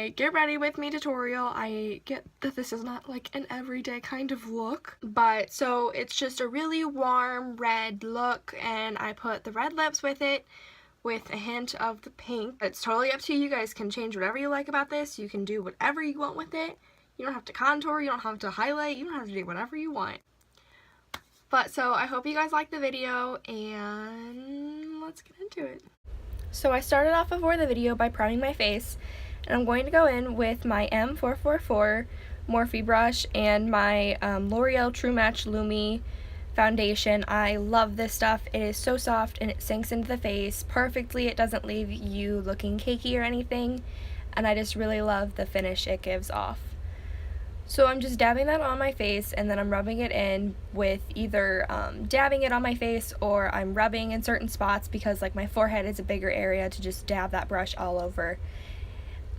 my get ready with me tutorial. I get that this is not like an everyday kind of look, but so it's just a really warm red look, and I put the red lips with it with a hint of the pink. It's totally up to you. You guys can change whatever you like about this. You can do whatever you want with it. You don't have to contour, you don't have to highlight, you don't have to do whatever you want. But so I hope you guys like the video, and let's get into it. So I started off before the video by priming my face, and I'm going to go in with my M444 Morphe brush and my L'Oreal True Match Lumi foundation. I love this stuff. It is so soft and it sinks into the face perfectly. It doesn't leave you looking cakey or anything, and I just really love the finish it gives off. So I'm just dabbing that on my face, and then I'm rubbing it in with either dabbing it on my face, or I'm rubbing in certain spots because like my forehead is a bigger area to just dab that brush all over.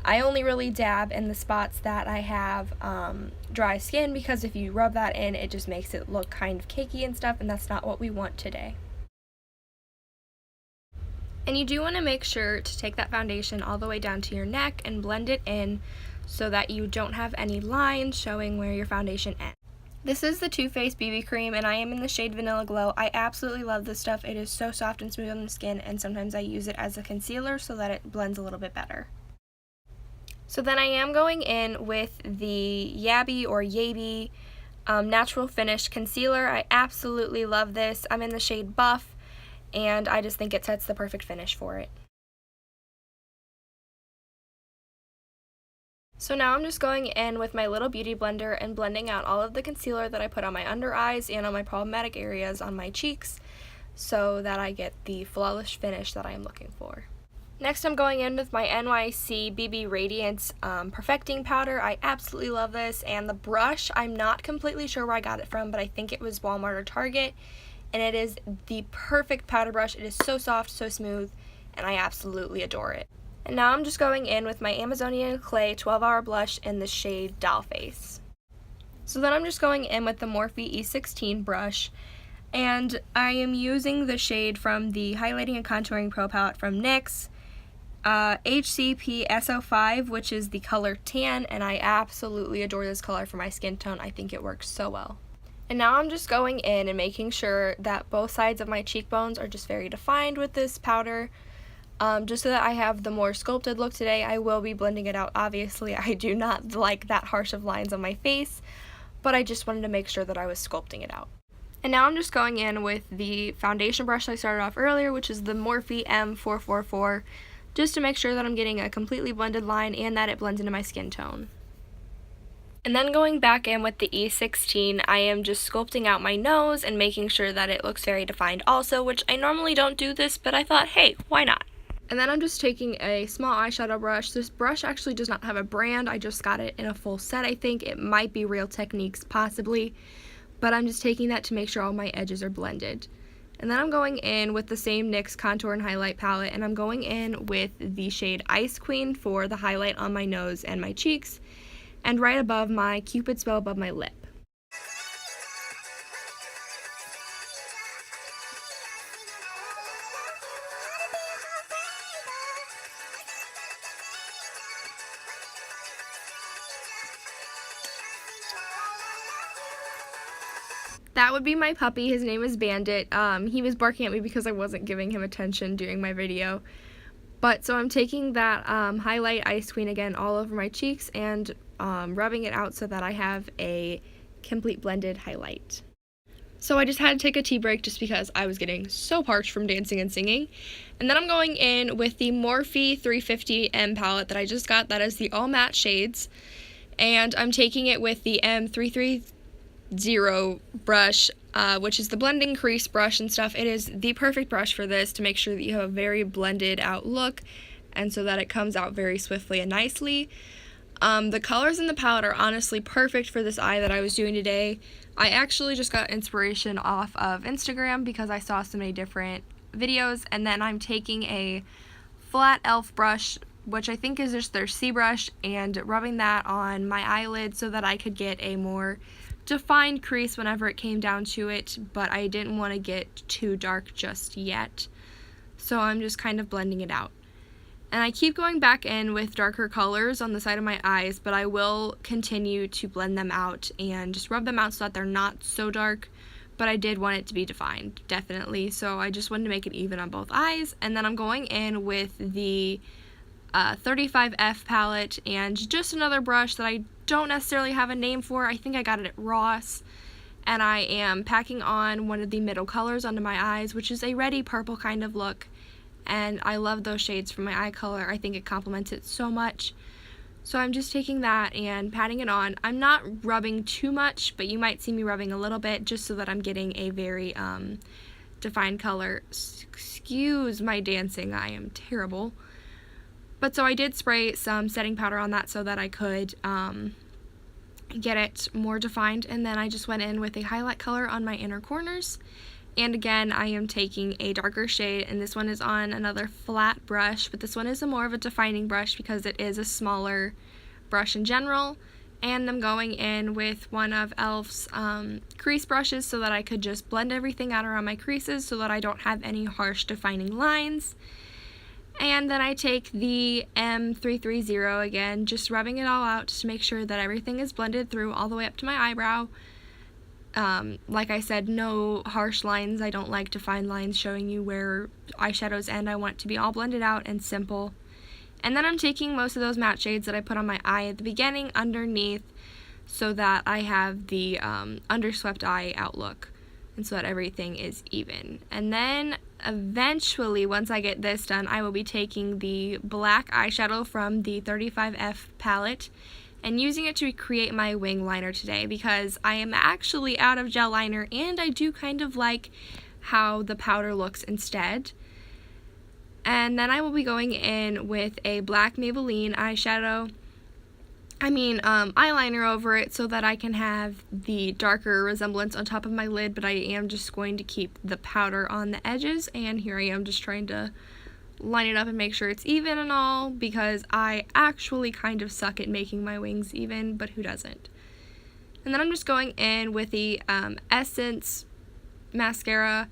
I only really dab in the spots that I have dry skin, because if you rub that in, it just makes it look kind of cakey and stuff, and that's not what we want today. And you do want to make sure to take that foundation all the way down to your neck and blend it in so that you don't have any lines showing where your foundation ends. This is the Too Faced BB cream, and I am in the shade Vanilla Glow. I absolutely love this stuff. It is so soft and smooth on the skin, and sometimes I use it as a concealer so that it blends a little bit better. So then I am going in with the Yabi or Yabi Natural Finish Concealer. I absolutely love this. I'm in the shade Buff, and I just think it sets the perfect finish for it. So now I'm just going in with my little beauty blender and blending out all of the concealer that I put on my under eyes and on my problematic areas on my cheeks so that I get the flawless finish that I am looking for. Next I'm going in with my NYC BB Radiance Perfecting Powder. I absolutely love this, and the brush, I'm not completely sure where I got it from, but I think it was Walmart or Target, and it is the perfect powder brush. It is so soft, so smooth, and I absolutely adore it. And now I'm just going in with my Amazonian Clay 12-Hour Blush in the shade Dollface. So then I'm just going in with the Morphe E16 brush, and I am using the shade from the Highlighting and Contouring Pro Palette from NYX, HCP SO5, which is the color Tan, and I absolutely adore this color for my skin tone. I think it works so well. And now I'm just going in and making sure that both sides of my cheekbones are just very defined with this powder. Just so that I have the more sculpted look today. I will be blending it out, obviously. I do not like that harsh of lines on my face, but I just wanted to make sure that I was sculpting it out. And now I'm just going in with the foundation brush I started off earlier, which is the Morphe M444, just to make sure that I'm getting a completely blended line and that it blends into my skin tone. And then going back in with the E16, I am just sculpting out my nose and making sure that it looks very defined also, which I normally don't do this, but I thought, hey, why not? And then I'm just taking a small eyeshadow brush. This brush actually does not have a brand. I just got it in a full set, I think. It might be Real Techniques, possibly. But I'm just taking that to make sure all my edges are blended. And then I'm going in with the same NYX Contour and Highlight palette, and I'm going in with the shade Ice Queen for the highlight on my nose and my cheeks, and right above my Cupid's bow above my lip. That would be my puppy. His name is Bandit. He was barking at me because I wasn't giving him attention during my video. But so I'm taking that highlight Ice Queen again all over my cheeks and rubbing it out so that I have a complete blended highlight. So I just had to take a tea break just because I was getting so parched from dancing and singing. And then I'm going in with the Morphe 350M palette that I just got. That is the all matte shades. And I'm taking it with the M330 brush, which is the blending crease brush and stuff. It is the perfect brush for this to make sure that you have a very blended out look and so that it comes out very swiftly and nicely. The colors in the palette are honestly perfect for this eye that I was doing today. I actually just got inspiration off of Instagram because I saw so many different videos, and then I'm taking a flat e.l.f. brush, which I think is just their C brush, and rubbing that on my eyelid so that I could get a more defined crease whenever it came down to it, but I didn't want to get too dark just yet. So I'm just kind of blending it out. And I keep going back in with darker colors on the side of my eyes, but I will continue to blend them out and just rub them out so that they're not so dark. But I did want it to be defined, definitely. So I just wanted to make it even on both eyes. And then I'm going in with the 35F palette and just another brush that I don't necessarily have a name for. I think I got it at Ross. And I am packing on one of the middle colors onto my eyes, which is a reddy purple kind of look. And I love those shades for my eye color. I think it complements it so much. So I'm just taking that and patting it on. I'm not rubbing too much, but you might see me rubbing a little bit just so that I'm getting a very defined color. Excuse my dancing, I am terrible. But so I did spray some setting powder on that so that I could get it more defined, and then I just went in with a highlight color on my inner corners. And again, I am taking a darker shade, and this one is on another flat brush, but this one is more of a defining brush because it is a smaller brush in general. And I'm going in with one of e.l.f.'s crease brushes so that I could just blend everything out around my creases so that I don't have any harsh defining lines. And then I take the M330 again, just rubbing it all out to make sure that everything is blended through all the way up to my eyebrow. Like I said, no harsh lines. I don't like defined lines showing you where eyeshadows end. I want it to be all blended out and simple. And then I'm taking most of those matte shades that I put on my eye at the beginning underneath so that I have the underswept eye outlook and so that everything is even. And then eventually, once I get this done, I will be taking the black eyeshadow from the 35F palette and using it to create my wing liner today because I am actually out of gel liner and I do kind of like how the powder looks instead. And then I will be going in with a black Maybelline eyeshadow, eyeliner over it so that I can have the darker resemblance on top of my lid, but I am just going to keep the powder on the edges, and here I am just trying to line it up and make sure it's even and all, because I actually kind of suck at making my wings even, but who doesn't? And then I'm just going in with the Essence mascara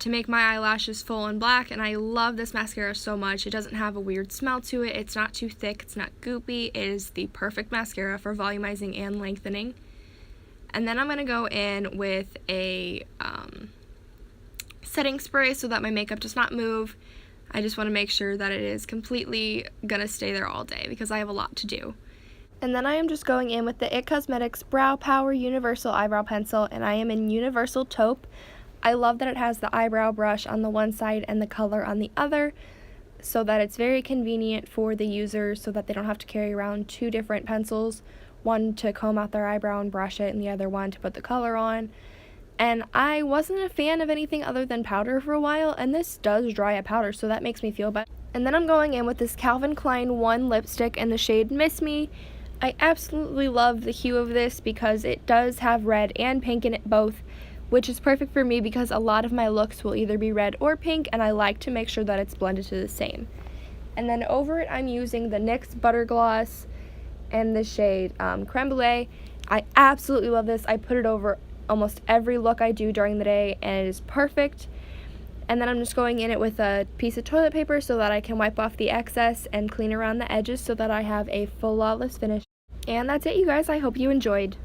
to make my eyelashes full and black, and I love this mascara so much. It doesn't have a weird smell to it. It's not too thick. It's not goopy. It is the perfect mascara for volumizing and lengthening. And then I'm going to go in with a setting spray so that my makeup does not move. I just want to make sure that it is completely going to stay there all day because I have a lot to do. And then I am just going in with the IT Cosmetics Brow Power Universal Eyebrow Pencil, and I am in Universal Taupe. I love that it has the eyebrow brush on the one side and the color on the other, so that it's very convenient for the user so that they don't have to carry around two different pencils, one to comb out their eyebrow and brush it, and the other one to put the color on. And I wasn't a fan of anything other than powder for a while, and this does dry up powder, so that makes me feel better. And then I'm going in with this Calvin Klein 1 lipstick in the shade Miss Me. I absolutely love the hue of this because it does have red and pink in it both, which is perfect for me because a lot of my looks will either be red or pink, and I like to make sure that it's blended to the same. And then over it, I'm using the NYX Butter Gloss and the shade Creme Brulee. I absolutely love this. I put it over almost every look I do during the day, and it is perfect. And then I'm just going in it with a piece of toilet paper so that I can wipe off the excess and clean around the edges so that I have a flawless finish. And that's it, you guys. I hope you enjoyed.